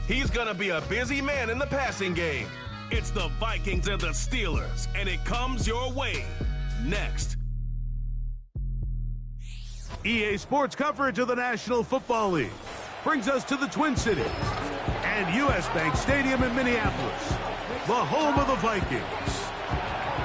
He's gonna be a busy man in the passing game. It's the Vikings and the Steelers, and it comes your way next. EA Sports coverage of the National Football League brings us to the Twin Cities and U.S. Bank Stadium in Minneapolis, the home of the Vikings.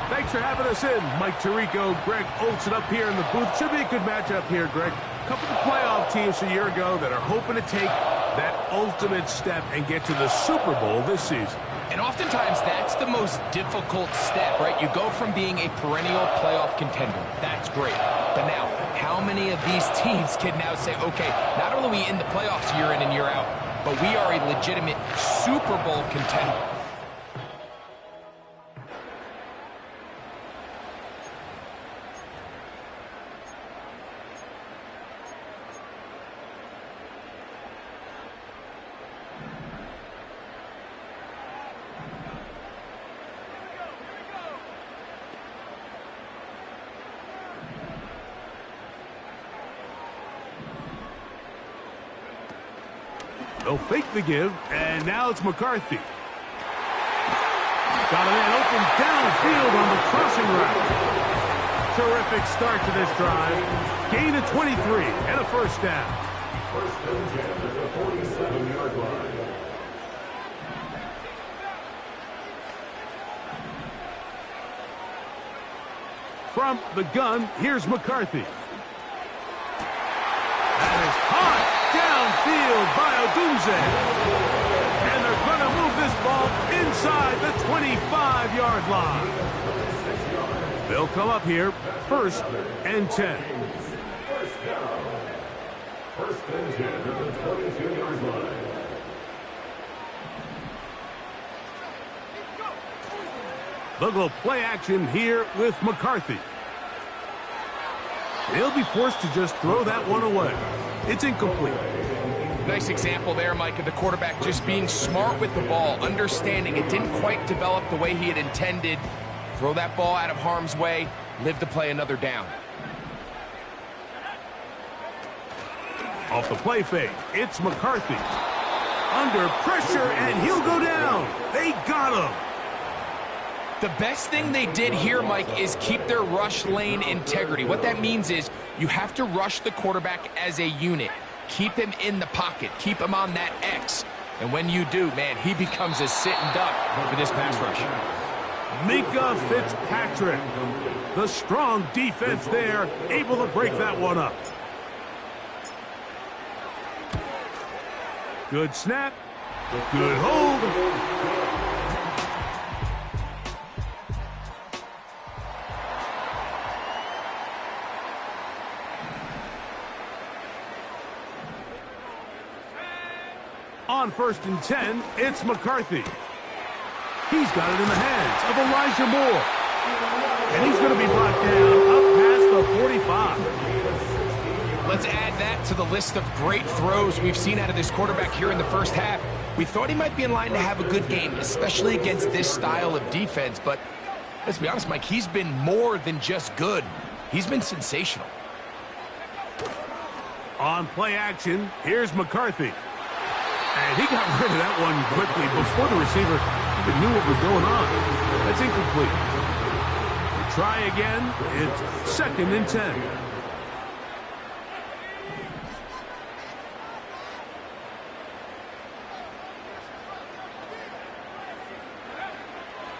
Thanks for having us in, Mike Tirico, Greg Olsen up here in the booth. Should be a good matchup here, Greg. A couple of playoff teams a year ago that are hoping to take that ultimate step and get to the Super Bowl this season. And oftentimes, that's the most difficult step, right? You go from being a perennial playoff contender. That's great. But now, how many of these teams can now say, okay, not only are we in the playoffs year in and year out, but we are a legitimate Super Bowl contender? They'll fake the give, and now it's McCarthy. Got a man open downfield on the crossing route. Terrific start to this drive. Gain of 23 and a first down. First and 10 at the 47-yard line. From the gun, here's McCarthy. That is caught downfield by Odunze. And they're going to move this ball inside the 25-yard line. They'll come up here, first and 10. First down. First and 10 at the 22-yard line. They'll go play action here with McCarthy. They'll be forced to just throw that one away. It's incomplete. Nice example there, Mike, of the quarterback just being smart with the ball, understanding it didn't quite develop the way he had intended. Throw that ball out of harm's way, live to play another down. Off the play fake, it's McCarthy. Under pressure, and he'll go down. They got him. The best thing they did here, Mike, is keep their rush lane integrity. What that means is you have to rush the quarterback as a unit. Keep him in the pocket. Keep him on that X. And when you do, man, he becomes a sitting duck for this pass rush. Minka Fitzpatrick. The strong defense there, able to break that one up. Good snap. Good hold. On first and 10, it's McCarthy. He's got it in the hands of Elijah Moore. And he's going to be brought down up past the 45. Let's add that to the list of great throws we've seen out of this quarterback here in the first half. We thought he might be in line to have a good game, especially against this style of defense. But let's be honest, Mike, he's been more than just good. He's been sensational. On play action, here's McCarthy. And he got rid of that one quickly before the receiver even knew what was going on. That's incomplete. Try again. It's second and 10.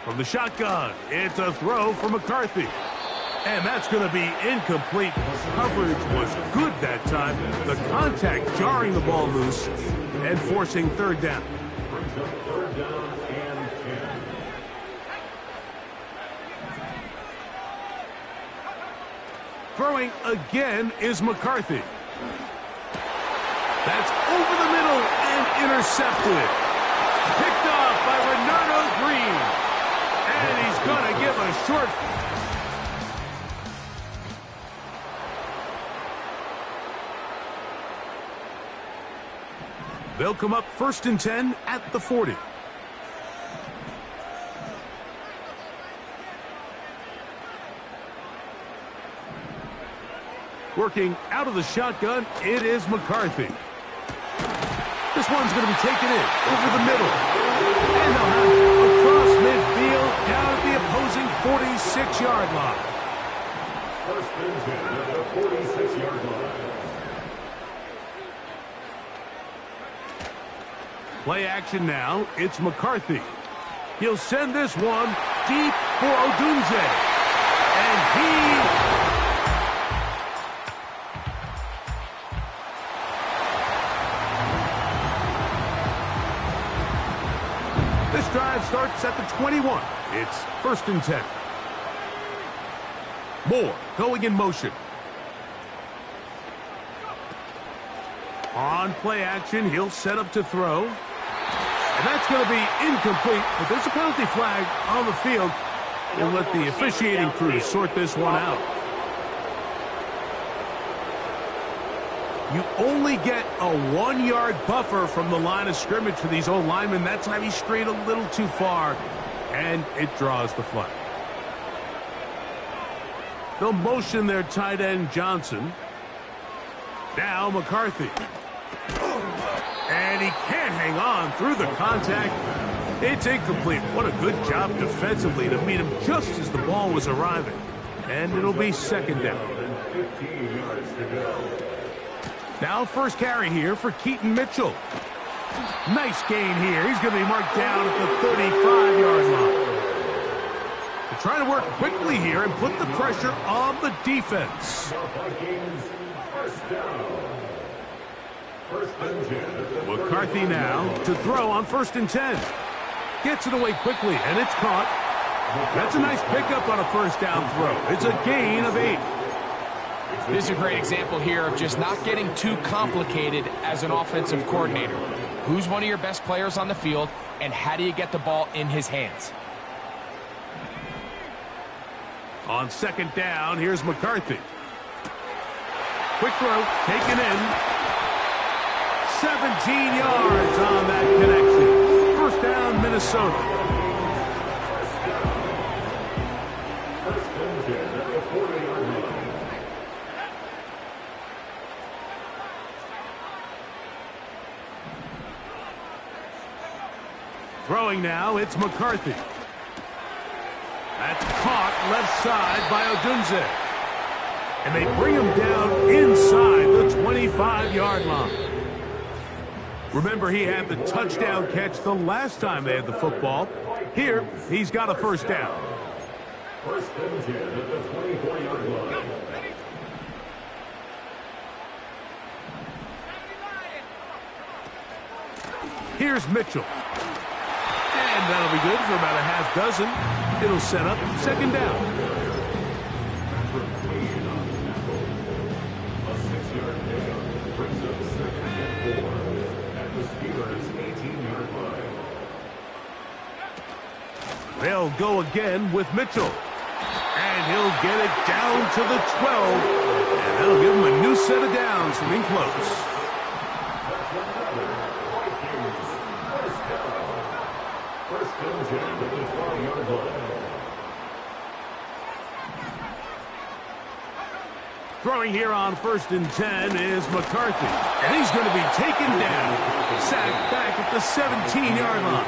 From the shotgun, it's a throw for McCarthy. And that's going to be incomplete. Coverage was good that time. The contact jarring the ball loose and forcing third down. Third down and 10. Throwing again is McCarthy. That's over the middle and intercepted. Picked off by Renardo Green. And he's going to give a short... They'll come up first and 10 at the 40. Working out of the shotgun, it is McCarthy. This one's going to be taken in over the middle. And they'll have it across midfield down at the opposing 46-yard line. First and 10 at the 46-yard line. Play action now. It's McCarthy. He'll send this one deep for Odunze. And this drive starts at the 21. It's first and 10. Moore going in motion. On play action, he'll set up to throw. And that's going to be incomplete, but there's a penalty flag on the field. We'll let the officiating crew sort this one out. You only get a 1-yard buffer from the line of scrimmage for these old linemen. That time he strayed a little too far, and it draws the flag. They'll motion their tight end Johnson. Now McCarthy. And he can't hang on through the contact. It's incomplete. What a good job defensively to meet him just as the ball was arriving. And it'll be second down. 15 yards to go. Now first carry here for Keaton Mitchell. Nice gain here. He's going to be marked down at the 35-yard line. They're trying to work quickly here and put the pressure on the defense. The Vikings, first down. First and 10 at the McCarthy now to throw on first and 10. Gets it away quickly, and it's caught. That's a nice pickup on a first down throw. It's a gain of 8. This is a great example here of just not getting too complicated as an offensive coordinator. Who's one of your best players on the field, and how do you get the ball in his hands? On second down, here's McCarthy. Quick throw, taken in. 17 yards on that connection. First down, Minnesota. First and 10 at the 40-yard line. Throwing now, it's McCarthy. That's caught left side by Odunze. And they bring him down inside the 25-yard line. Remember, he had the touchdown catch the last time they had the football. Here, he's got a first down. First and 10 at the 24-yard line. Here's Mitchell. And that'll be good for about a half dozen. It'll set up second down. A 6-yard down brings up second and 4 at the Steelers' 18-yard line. They'll go again with Mitchell. And he'll get it down to the 12. And that'll give him a new set of downs from in close. First and 10 at the 12-yard line. Throwing here on first and 10 is McCarthy. And he's going to be taken down. Sacked back at the 17-yard line.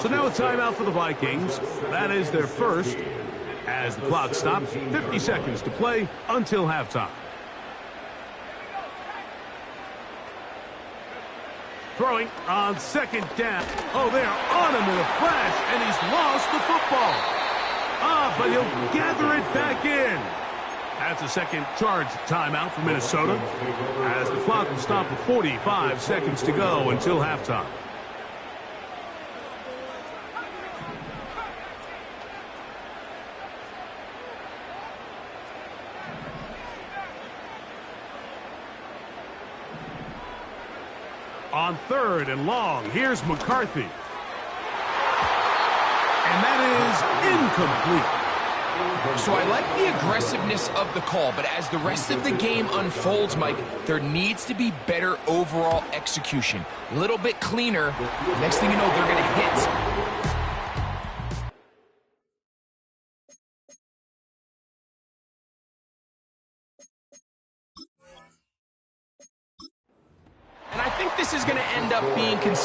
So now a timeout for the Vikings. That is their first. As the clock stops, 50 seconds to play until halftime. Throwing on second down. Oh, they're on him in a flash, and he's lost the football. But he'll gather it back in. That's a second charge timeout for Minnesota, as the clock will stop with 45 seconds to go until halftime. On third and long, here's McCarthy. And that is incomplete. So I like the aggressiveness of the call, but as the rest of the game unfolds, Mike, there needs to be better overall execution. A little bit cleaner. Next thing you know, they're going to hit. And I think this is going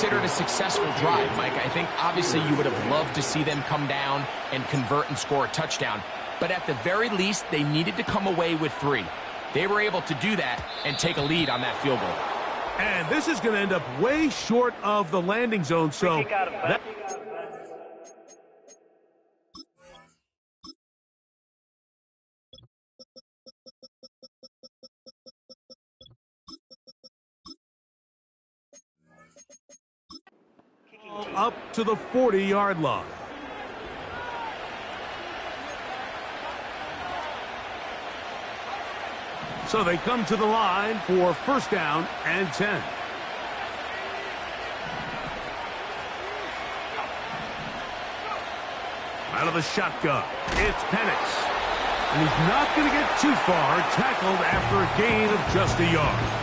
considered a successful drive, Mike. I think obviously you would have loved to see them come down and convert and score a touchdown. But at the very least, they needed to come away with 3. They were able to do that and take a lead on that field goal. And this is going to end up way short of the landing zone, so that up to the 40-yard line. So they come to the line for first down and 10. Out of the shotgun, it's Penix. And he's not going to get too far, tackled after a gain of just a yard.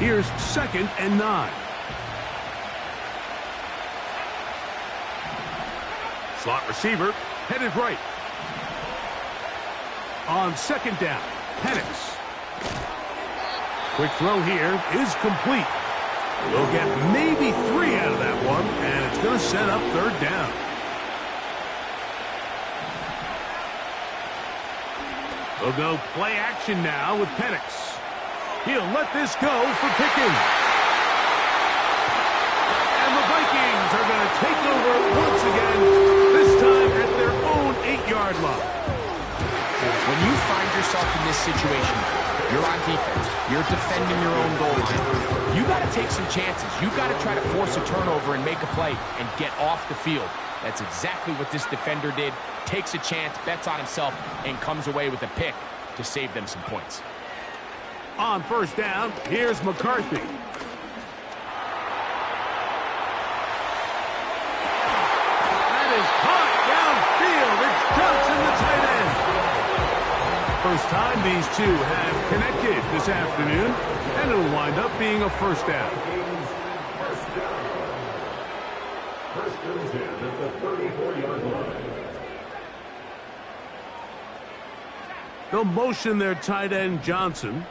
Here's 2nd and 9. Slot receiver headed right. On 2nd down, Penix. Quick throw here is complete. They'll get maybe 3 out of that one, and it's going to set up 3rd down. They'll go play action now with Penix. He'll let this go for Pickens. And the Vikings are going to take over once again, this time at their own 8-yard line. When you find yourself in this situation, you're on defense, you're defending your own goal line, you got to take some chances. You got to try to force a turnover and make a play and get off the field. That's exactly what this defender did. Takes a chance, bets on himself, and comes away with a pick to save them some points. On first down, here's McCarthy. That is hot downfield. It's Johnson, the tight end. First time these two have connected this afternoon, and it'll wind up being a first down. First and 10 at the 34-yard line. They'll motion their tight end, Johnson.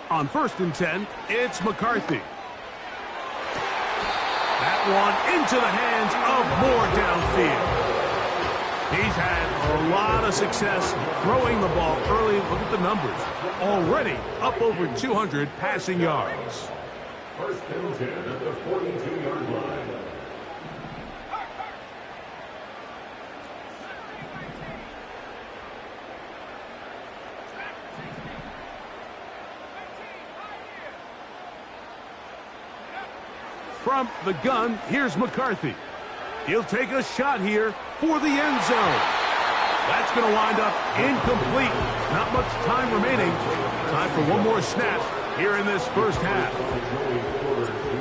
On 1st and 10, it's McCarthy. That one into the hands of Moore downfield. He's had a lot of success throwing the ball early. Look at the numbers. Already up over 200 passing yards. First and 10 at the 42-yard line. From the gun, here's McCarthy. He'll take a shot here for the end zone. That's going to wind up incomplete. Not much time remaining. Time for one more snap here in this first half.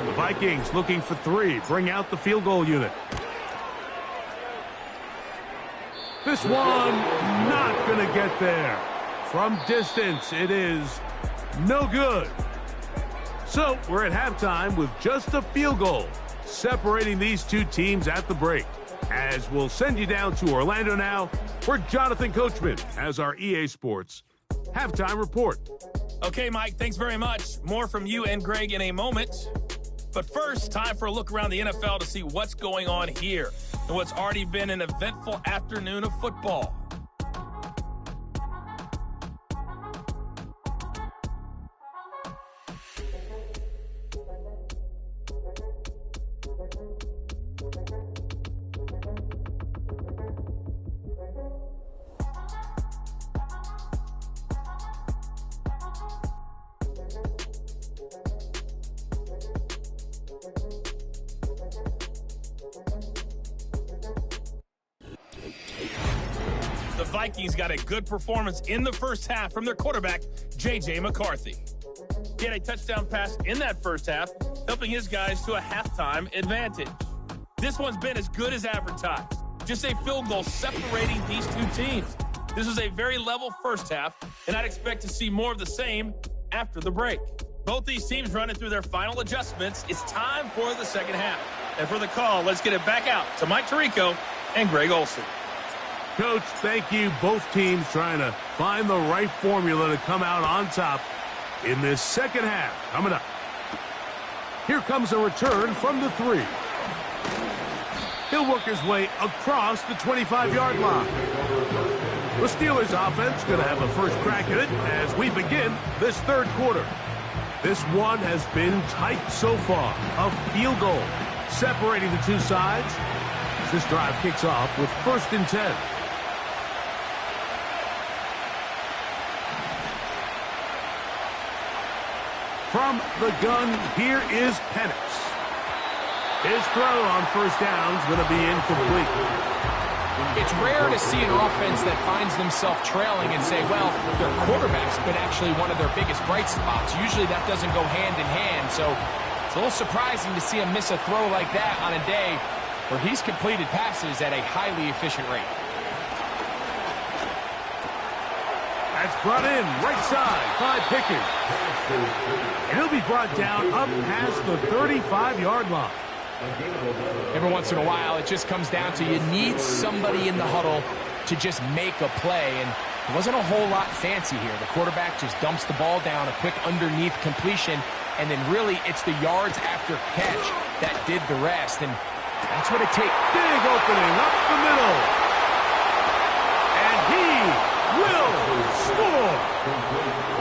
The Vikings looking for 3. Bring out the field goal unit. This one not going to get there. From distance, it is no good. So we're at halftime with just a field goal separating these two teams at the break. As we'll send you down to Orlando now, where Jonathan Coachman has our EA Sports halftime report. Okay, Mike, thanks very much. More from you and Greg in a moment. But first, time for a look around the NFL to see what's going on here and what's already been an eventful afternoon of football. The Vikings got a good performance in the first half from their quarterback, J.J. McCarthy. He had a touchdown pass in that first half, helping his guys to a halftime advantage. This one's been as good as advertised. Just a field goal separating these two teams. This was a very level first half, and I'd expect to see more of the same after the break. Both these teams running through their final adjustments. It's time for the second half. And for the call, let's get it back out to Mike Tirico and Greg Olson. Coach, thank you. Both teams trying to find the right formula to come out on top in this second half. Coming up. Here comes a return from the 3. He'll work his way across the 25-yard line. The Steelers offense going to have a first crack at it as we begin this third quarter. This one has been tight so far. A field goal separating the two sides as this drive kicks off with 1st and 10. From the gun, here is Penix. His throw on first down is going to be incomplete. It's rare to see an offense that finds themselves trailing and say, well, their quarterback's been actually one of their biggest bright spots. Usually that doesn't go hand in hand, so it's a little surprising to see him miss a throw like that on a day where he's completed passes at a highly efficient rate. That's brought in right side by Pickens. And he'll be brought down up past the 35-yard line. Every once in a while, it just comes down to you need somebody in the huddle to just make a play, and it wasn't a whole lot fancy here. The quarterback just dumps the ball down, a quick underneath completion, and then really it's the yards after catch that did the rest, and that's what it takes. Big opening up the middle. And he will score.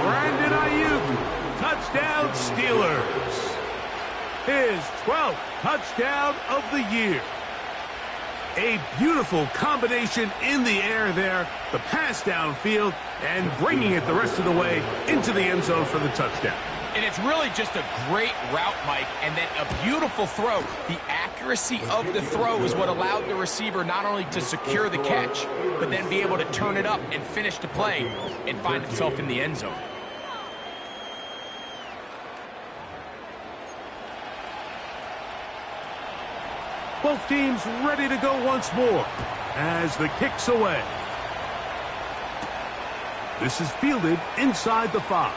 Brandon Ayuk, touchdown Steelers. His 12th touchdown of the year. A beautiful combination in the air there. The pass downfield and bringing it the rest of the way into the end zone for the touchdown. And it's really just a great route, Mike, and then a beautiful throw. The accuracy of the throw is what allowed the receiver not only to secure the catch, but then be able to turn it up and finish the play and find himself in the end zone. Both teams ready to go once more as the kick's away. This is fielded inside the 5.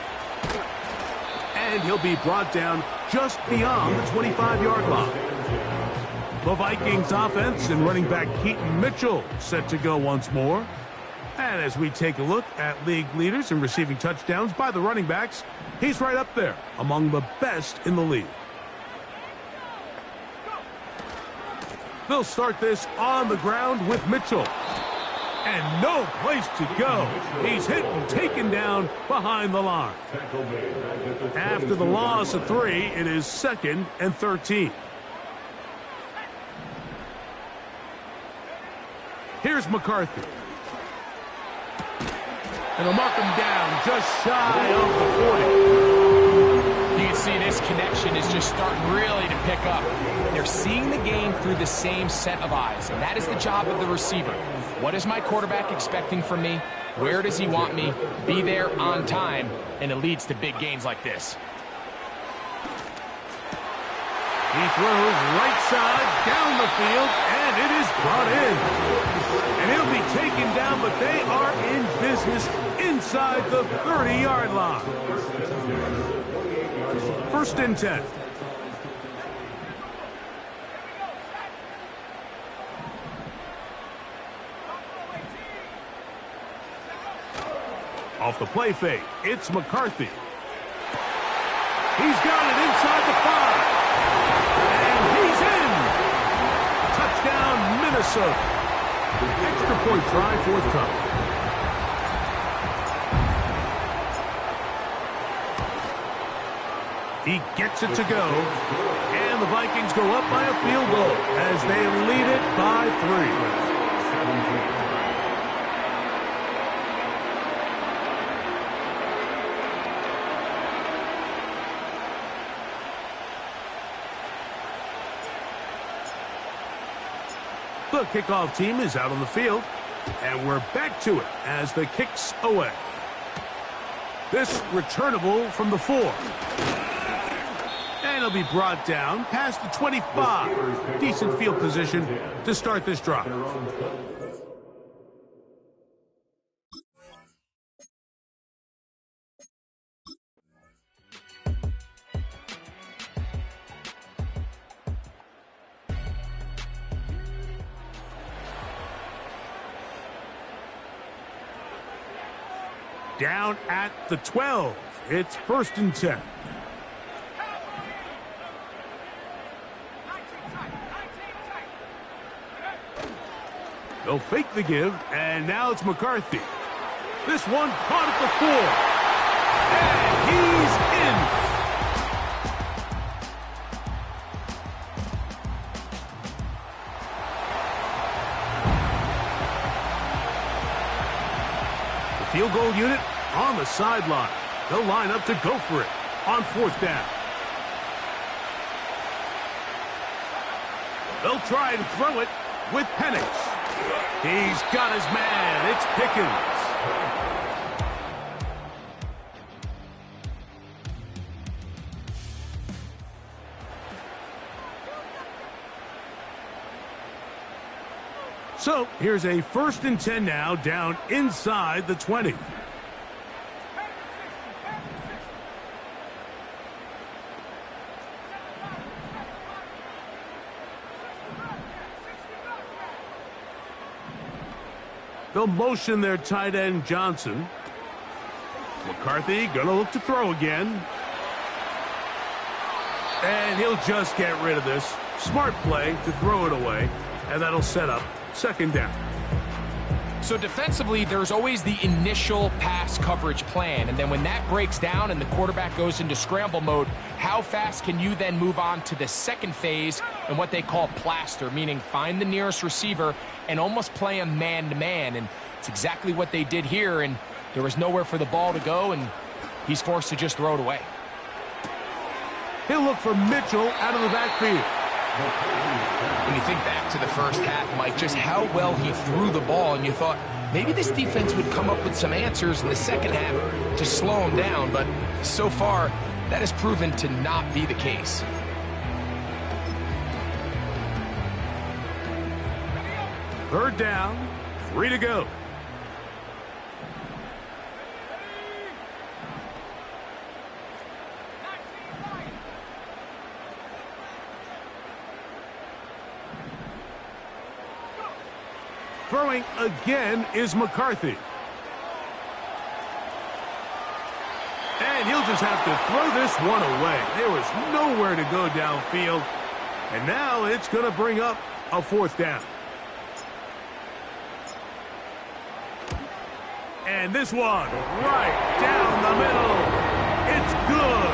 And he'll be brought down just beyond the 25-yard line. The Vikings offense and running back Keaton Mitchell set to go once more. And as we take a look at league leaders in receiving touchdowns by the running backs, he's right up there among the best in the league. They'll start this on the ground with Mitchell. And no place to go. He's hit and taken down behind the line. After the loss of 3, it is 2nd and 13. Here's McCarthy. And they'll mark him down just shy of the 40. You can see this connection is just starting really to pick up. They're seeing the game through the same set of eyes, and that is the job of the receiver. What is my quarterback expecting from me? Where does he want me? Be there on time, and it leads to big gains like this. He throws right side down the field, and it is brought in. And he'll be taken down, but they are in business inside the 30-yard line. 1st and 10. Off the play fake, it's McCarthy. He's got it inside the 5. And he's in. Touchdown, Minnesota. Extra point try forthcoming. He gets it to go. And the Vikings go up by a field goal as they lead it by 3. The kickoff team is out on the field, and we're back to it as the kick's away. This returnable from the 4. And he'll be brought down past the 25. Decent field position to start this drive. Down at the 12. It's 1st and 10. They'll fake the give, and now it's McCarthy. This one caught at the 4. And he's in. The field goal unit on the sideline. They'll line up to go for it on 4th down. They'll try and throw it with Penix. He's got his man. It's Pickens. So here's a 1st and 10 now, down inside the 20. They'll motion their tight end Johnson. McCarthy gonna look to throw again. And he'll just get rid of this. Smart play to throw it away. And that'll set up 2nd down. So defensively, there's always the initial pass coverage plan. And then when that breaks down and the quarterback goes into scramble mode, how fast can you then move on to the second phase and what they call plaster, meaning find the nearest receiver and almost play him man-to-man. And it's exactly what they did here, and there was nowhere for the ball to go, and he's forced to just throw it away. He'll look for Mitchell out of the backfield. When you think back to the first half, Mike, just how well he threw the ball, and you thought maybe this defense would come up with some answers in the second half to slow him down, but so far that has proven to not be the case. Third down, 3 to go. Throwing again is McCarthy. And he'll just have to throw this one away. There was nowhere to go downfield. And now it's going to bring up a 4th down. And this one right down the middle. It's good.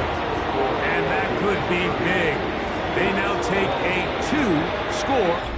And that could be big. They now take a 2-score.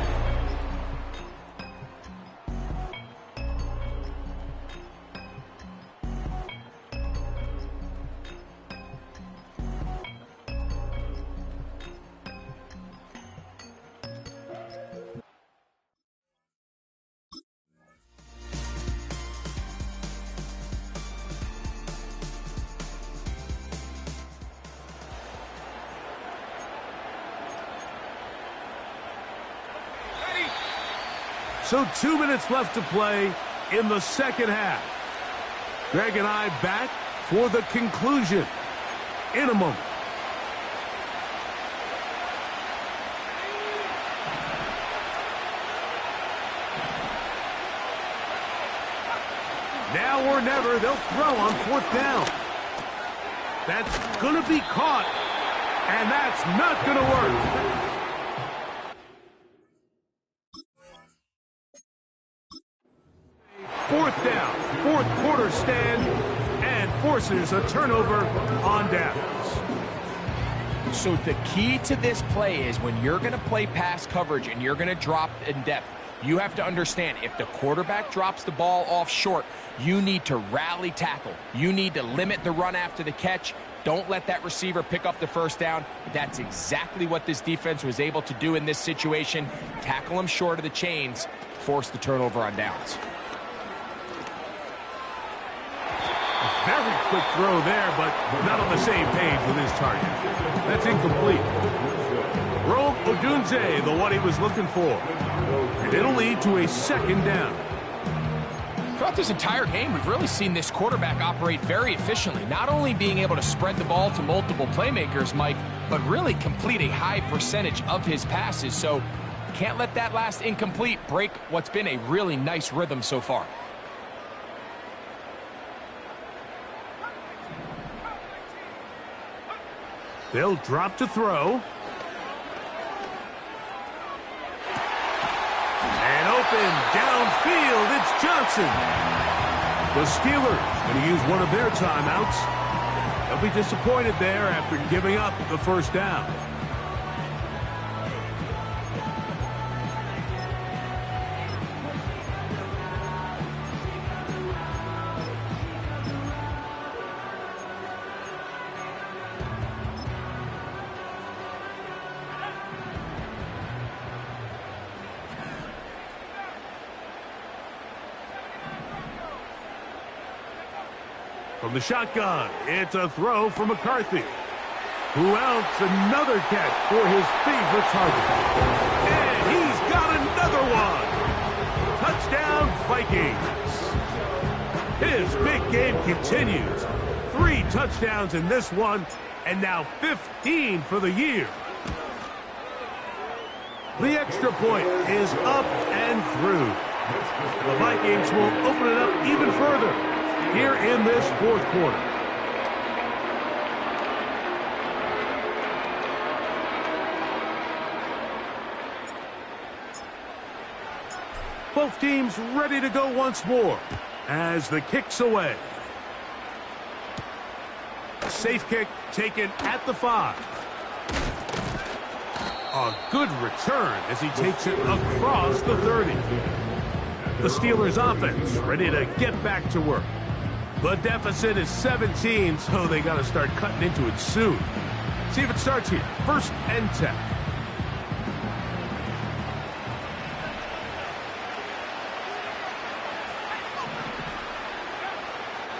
So 2 minutes left to play in the second half. Greg and I back for the conclusion in a moment. Now or never, they'll throw on 4th down. That's going to be caught, and that's not going to work. 4th down, 4th quarter stand, and forces a turnover on downs. So the key to this play is when you're going to play pass coverage and you're going to drop in depth, you have to understand if the quarterback drops the ball off short, you need to rally tackle. You need to limit the run after the catch. Don't let that receiver pick up the 1st down. That's exactly what this defense was able to do in this situation. Tackle him short of the chains, force the turnover on downs. Very quick throw there, but not on the same page with his target. That's incomplete. Rome Odunze, the one he was looking for. And it'll lead to a 2nd down. Throughout this entire game, we've really seen this quarterback operate very efficiently, not only being able to spread the ball to multiple playmakers, Mike, but really complete a high percentage of his passes. So can't let that last incomplete break what's been a really nice rhythm so far. They'll drop to throw. And open downfield, it's Johnson. The Steelers going to use one of their timeouts. They'll be disappointed there after giving up the first down. From the shotgun, it's a throw from McCarthy. Who else? Another catch for his favorite target. And he's got another one. Touchdown, Vikings. His big game continues. 3 touchdowns in this one, and now 15 for the year. The extra point is up and through. And the Vikings will open it up even further here in this fourth quarter. Both teams ready to go once more as the kick's away. Safe kick taken at the 5. A good return as he takes it across the 30. The Steelers offense ready to get back to work. The deficit is 17, so they got to start cutting into it soon. See if it starts here. 1st and 10.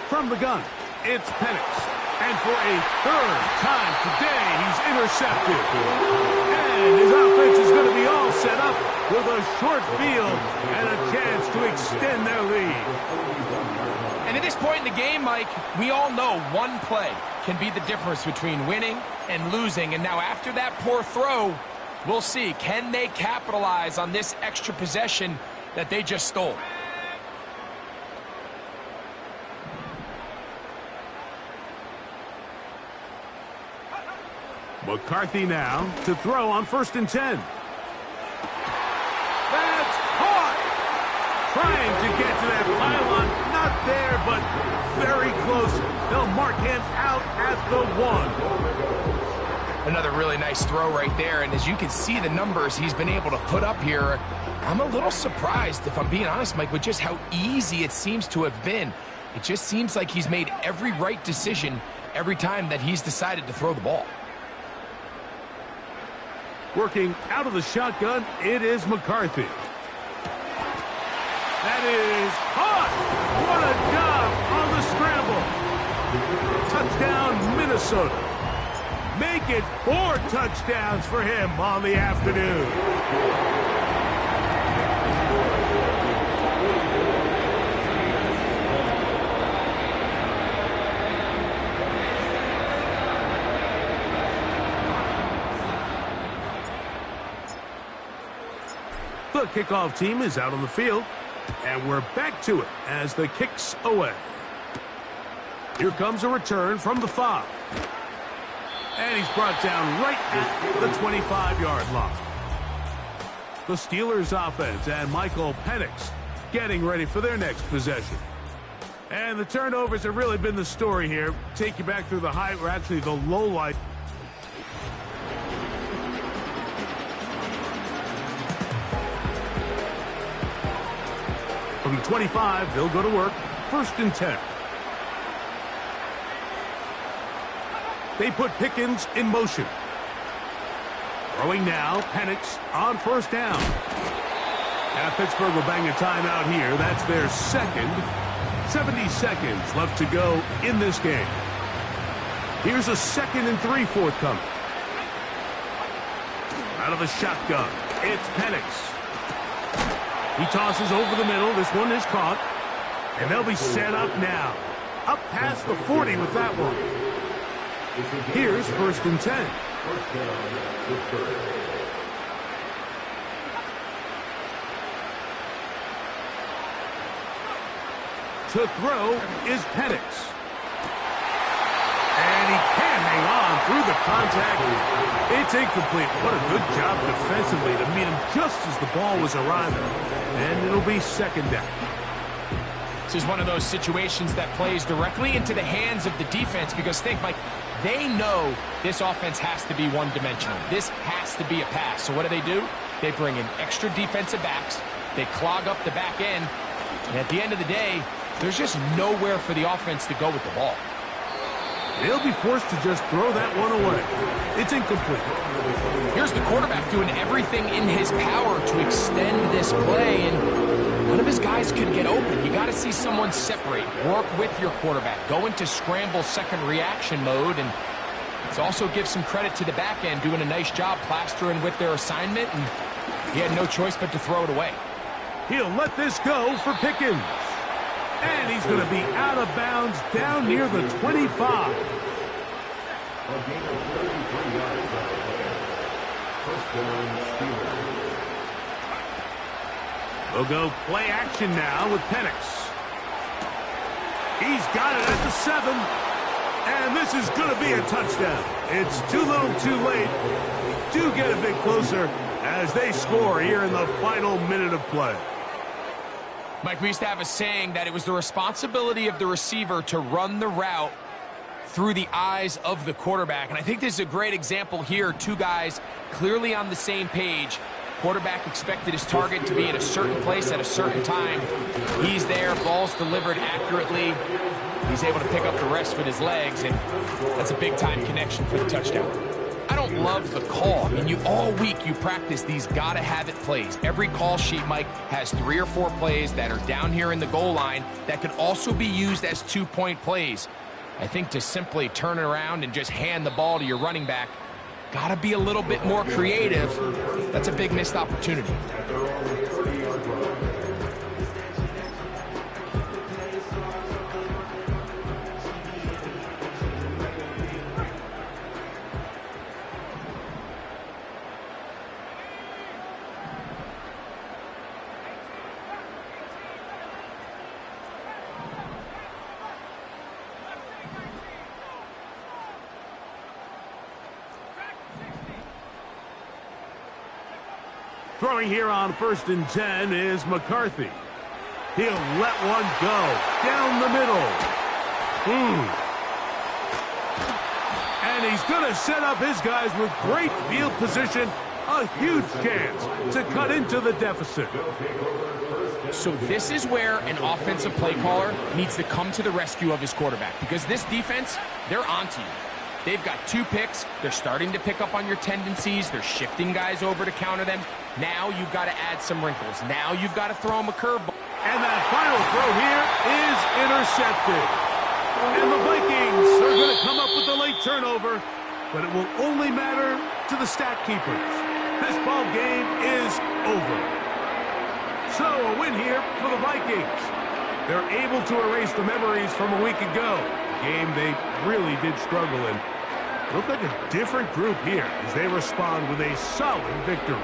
From the gun, it's Penix. And for a 3rd time today, he's intercepted. And his offense is going to be all set up with a short field and a chance to extend their lead. And at this point in the game, Mike, we all know one play can be the difference between winning and losing. And now after that poor throw, we'll see, can they capitalize on this extra possession that they just stole? McCarthy now to throw on 1st and 10. That's caught! Trying to get to that pylon. Not there, but very close. They'll mark him out at the 1. Another really nice throw right there. And as you can see the numbers he's been able to put up here, I'm a little surprised, if I'm being honest, Mike, with just how easy it seems to have been. It just seems like he's made every right decision every time that he's decided to throw the ball. Working out of the shotgun, it is McCarthy. That is caught! What a job on the scramble! Touchdown, Minnesota. Make it 4 touchdowns for him on the afternoon. The kickoff team is out on the field, and we're back to it as the kick's away. Here comes a return from the 5. And he's brought down right at the 25-yard line. The Steelers offense and Michael Penix getting ready for their next possession. And the turnovers have really been the story here. Take you back through the high, or actually the low light. From the 25, they'll go to work. 1st and 10. They put Pickens in motion. Throwing now, Penix on 1st down. And Pittsburgh will bang a timeout here. That's their 2nd. 70 seconds left to go in this game. Here's a 2nd and 3 forthcoming. Out of the shotgun, it's Penix. He tosses over the middle. This one is caught. And they'll be set up now. Up past the 40 with that one. Here's 1st and 10. To throw is Penix. And he can't hang on through the contact. It's incomplete. What a good job defensively to meet him just as the ball was arriving. And it'll be second down. This is one of those situations that plays directly into the hands of the defense because think, Mike, they know this offense has to be one-dimensional. This has to be a pass. So what do? They bring in extra defensive backs. They clog up the back end. And at the end of the day, there's just nowhere for the offense to go with the ball. They'll be forced to just throw that one away. It's incomplete. Here's the quarterback doing everything in his power to extend this play, and none of his guys could get open. You got to see someone separate, work with your quarterback, go into scramble second reaction mode, and let's also give some credit to the back end doing a nice job plastering with their assignment, and he had no choice but to throw it away. He'll let this go for Pickens. And he's going to be out of bounds down near the 25. A gain of 33 yards on the play. First down, Steelers. We'll go play action now with Penix. He's got it at the 7. And this is going to be a touchdown. It's too little too late. We do get a bit closer as they score here in the final minute of play. Mike, we used to have a saying that it was the responsibility of the receiver to run the route through the eyes of the quarterback. And I think this is a great example here. Two guys clearly on the same page. Quarterback expected his target to be in a certain place at a certain time. He's there, ball's delivered accurately. He's able to pick up the rest with his legs, and that's a big-time connection for the touchdown. I don't love the call. I mean, all week you practice these gotta-have-it plays. Every call sheet, Mike, has 3 or 4 plays that are down here in the goal line that could also be used as 2-point plays. I think to simply turn it around and just hand the ball to your running back, gotta be a little bit more creative. That's a big missed opportunity. Throwing here on 1st and 10 is McCarthy. He'll let one go down the middle. And he's going to set up his guys with great field position. A huge chance to cut into the deficit. So this is where an offensive play caller needs to come to the rescue of his quarterback, because this defense, they're onto you. They've got 2 picks. They're starting to pick up on your tendencies. They're shifting guys over to counter them. Now you've got to add some wrinkles. Now you've got to throw them a curveball. And that final throw here is intercepted. And the Vikings are going to come up with a late turnover, but it will only matter to the stat keepers. This ball game is over. So a win here for the Vikings. They're able to erase the memories from a week ago. A game they really did struggle in. Look like a different group here as they respond with a solid victory.